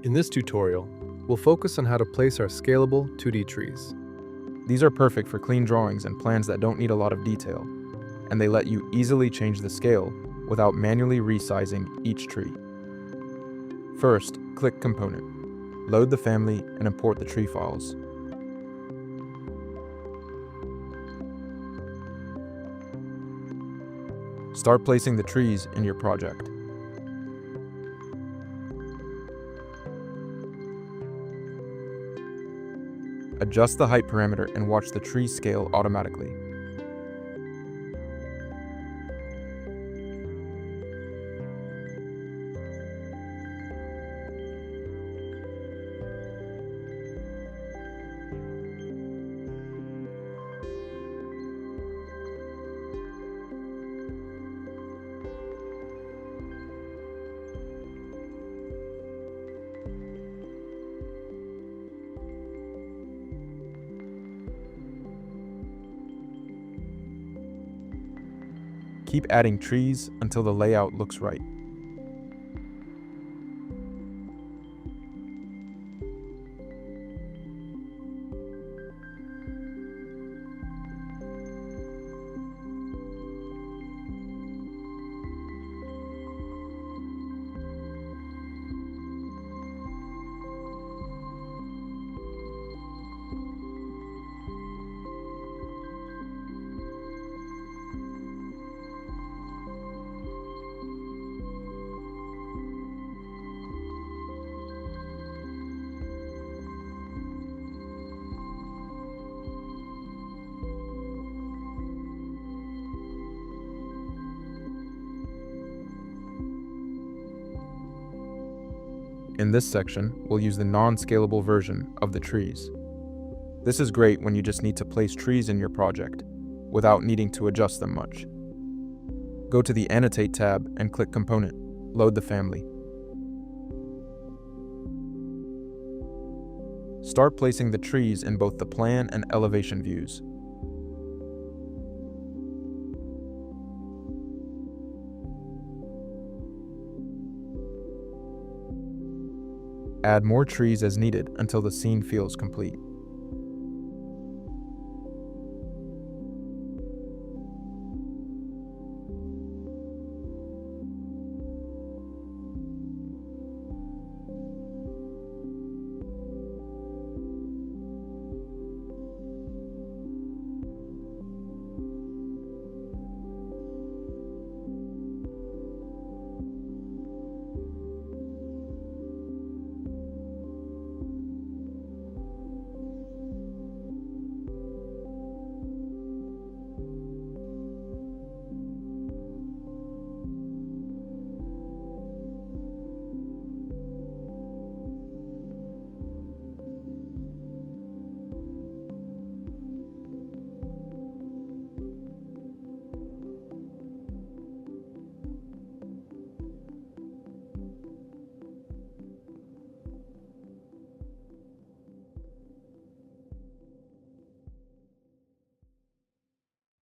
In this tutorial, we'll focus on how to place our scalable 2D trees. These are perfect for clean drawings and plans that don't need a lot of detail, and they let you easily change the scale without manually resizing each tree. First, click Component, load the family, and import the tree files. Start placing the trees in your project. Adjust the height parameter and watch the tree scale automatically. Keep adding trees until the layout looks right. In this section, we'll use the non-scalable version of the trees. This is great when you just need to place trees in your project, without needing to adjust them much. Go to the Annotate tab and click Component, load the family. Start placing the trees in both the plan and elevation views. Add more trees as needed until the scene feels complete.